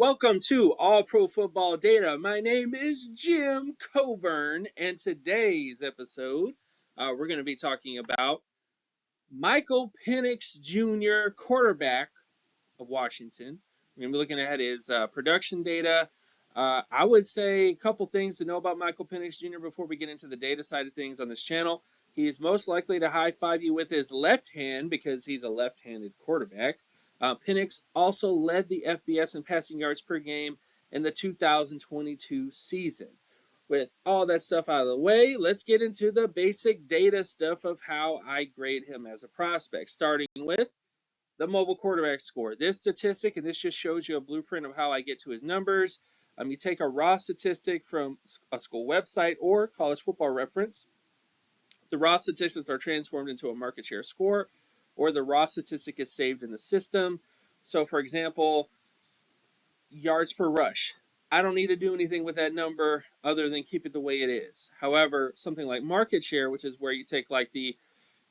Welcome to All Pro Football Data. My name is Jim Coburn, and today's episode, we're going to be talking about Michael Penix Jr., quarterback of Washington. We're going to be looking at his production data. I would say a couple things to know about Michael Penix Jr. before we get into the data side of things on this channel. He is most likely to high-five you with his left hand because he's a left-handed quarterback. Penix also led the FBS in passing yards per game in the 2022 season. With all that stuff out of the way, let's get into the basic data stuff of how I grade him as a prospect, starting with the mobile quarterback score. This statistic, and this just shows you a blueprint of how I get to his numbers. You take a raw statistic from a school website or College Football Reference. The raw statistics are transformed into a market share score, or the raw statistic is saved in the system. So, for example, yards per rush. I don't need to do anything with that number other than keep it the way it is. However, something like market share, which is where you take like the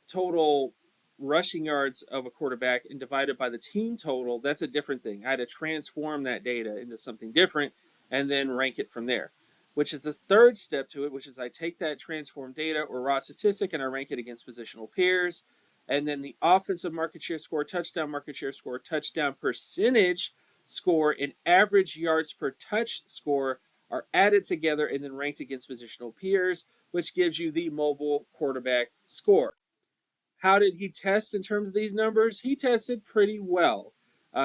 total rushing yards of a quarterback and divide it by the team total, that's a different thing. I had to transform that data into something different and then rank it from there, which is the third step to it, which is I take that transformed data or raw statistic and I rank it against positional peers. And then the offensive market share score, touchdown percentage score, and average yards per touch score are added together and then ranked against positional peers, which gives you the mobile quarterback score. How did he test in terms of these numbers? He tested pretty well.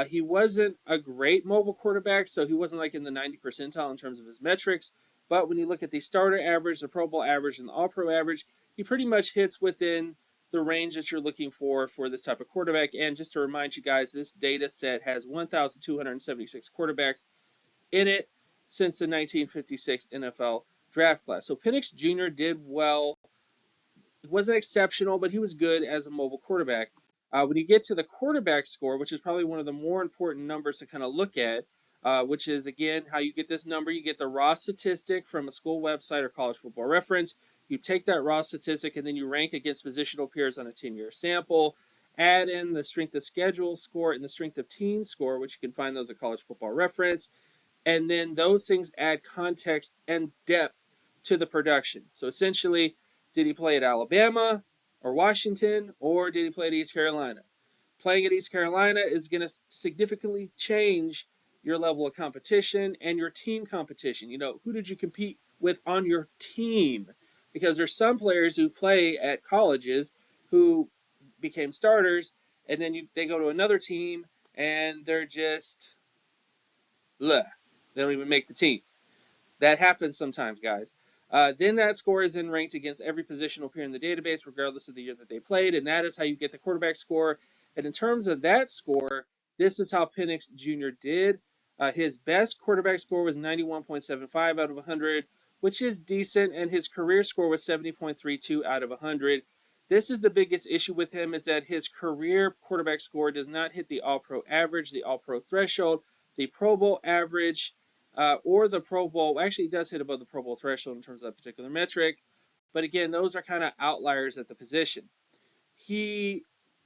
He wasn't a great mobile quarterback, so he wasn't like in the 90th percentile in terms of his metrics. But when you look at the starter average, the Pro Bowl average, and the All-Pro average, he pretty much hits within the range that you're looking for this type of quarterback. And just to remind you guys, this data set has 1,276 quarterbacks in it since the 1956 NFL draft class. So Penix Jr. did well. He wasn't exceptional, but he was good as a mobile quarterback. When you get to the quarterback score, which is probably one of the more important numbers to kind of look at, which is, again, how you get this number. You get the raw statistic from a school website or College Football Reference. You take that raw statistic, and then you rank against positional peers on a 10-year sample. Add in the strength of schedule score and the strength of team score, which you can find those at College Football Reference. And then those things add context and depth to the production. So essentially, did he play at Alabama or Washington, or did he play at East Carolina? Playing at East Carolina is going to significantly change your level of competition and your team competition. You know, who did you compete with on your team? Because there's some players who play at colleges who became starters, and then they go to another team, and they're just, bleh, they don't even make the team. That happens sometimes, guys. Then that score is then ranked against every positional peer in the database, regardless of the year that they played, and that is how you get the quarterback score. And in terms of that score, this is how Penix Jr. did. His best quarterback score was 91.75 out of 100, which is decent, and his career score was 70.32 out of 100. This is the biggest issue with him, is that his career quarterback score does not hit the All-Pro average, the All-Pro threshold, the Pro Bowl average, or the Pro Bowl. Actually, it does hit above the Pro Bowl threshold in terms of that particular metric. But again, those are kind of outliers at the position. He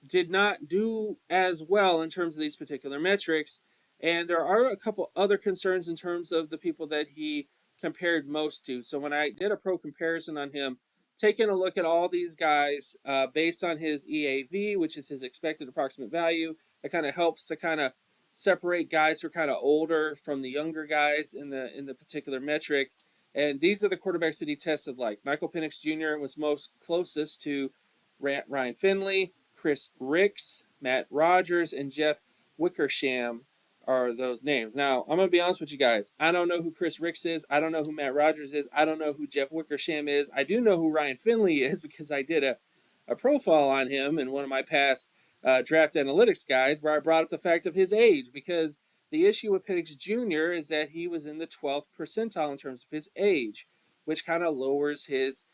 did not do as well in terms of these particular metrics. And there are a couple other concerns in terms of the people that he compared most to. So when I did a pro comparison on him, taking a look at all these guys based on his EAV, which is his expected approximate value, it kind of helps to kind of separate guys who are kind of older from the younger guys in the particular metric. And these are the quarterbacks that he tested like. Michael Penix Jr. was most closest to Ryan Finley, Chris Ricks, Matt Rogers, and Jeff Wickersham are those names. Now, I'm going to be honest with you guys. I don't know who Chris Ricks is. I don't know who Matt Rogers is. I don't know who Jeff Wickersham is. I do know who Ryan Finley is because I did a profile on him in one of my past draft analytics guides where I brought up the fact of his age, because the issue with Penix Jr. is that he was in the 12th percentile in terms of his age, which kind of lowers his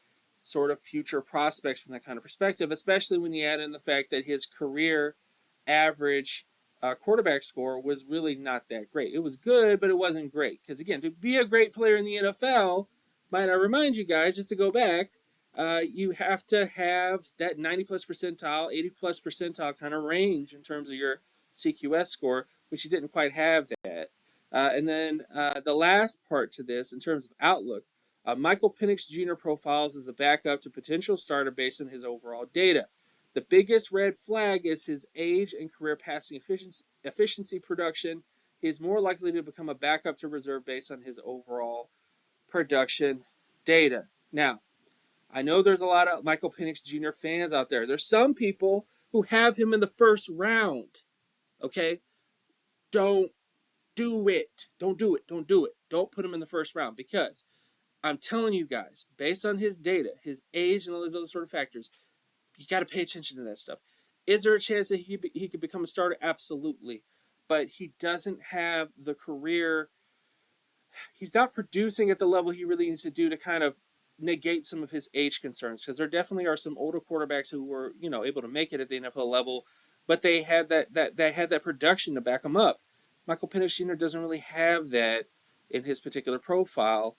sort of future prospects from that kind of perspective, especially when you add in the fact that his career average quarterback score was really not that great. It was good, but it wasn't great. Because again, to be a great player in the NFL, might I remind you guys, just to go back, you have to have that 90 plus percentile, 80 plus percentile kind of range in terms of your CQS score, which you didn't quite have that. And then the last part to this, in terms of outlook, Michael Penix Jr. profiles as a backup to potential starter based on his overall data. The biggest red flag is his age and career passing efficiency production. He is more likely to become a backup to reserve based on his overall production data. Now, I know there's a lot of Michael Penix Jr. fans out there. There's some people who have him in the first round. Okay? Don't do it. Don't do it. Don't do it. Don't put him in the first round because I'm telling you guys, based on his data, his age, and all these other sort of factors, you got to pay attention to that stuff. Is there a chance that he could become a starter? Absolutely. But he doesn't have the career. He's not producing at the level he really needs to do to kind of negate some of his age concerns, because there definitely are some older quarterbacks who were, able to make it at the NFL level, but they had that production to back them up. Michael Penix Jr. doesn't really have that in his particular profile,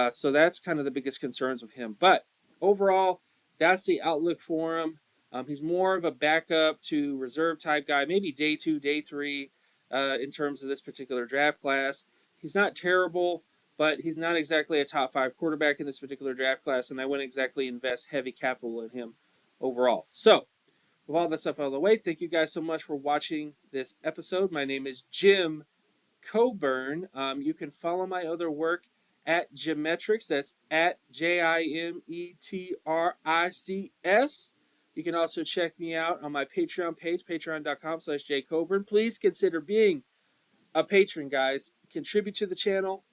so that's kind of the biggest concerns with him. But overall, that's the outlook for him. He's more of a backup to reserve type guy, maybe day 2, day 3, in terms of this particular draft class. He's not terrible, but he's not exactly a top 5 quarterback in this particular draft class, and I wouldn't exactly invest heavy capital in him overall. So, with all that stuff out of the way, thank you guys so much for watching this episode. My name is Jim Coburn. You can follow my other work at Jimetrics. That's at Jimetrics. You can also check me out on my Patreon page, patreon.com/jcoburn. Please consider being a patron, guys. Contribute to the channel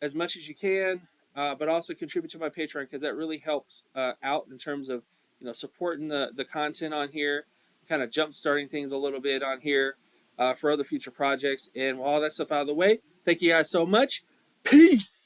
as much as you can, but also contribute to my Patreon, because that really helps out in terms of supporting the content on here, kind of jump starting things a little bit on here for other future projects. And with all that stuff out of the way, thank you guys so much. Peace.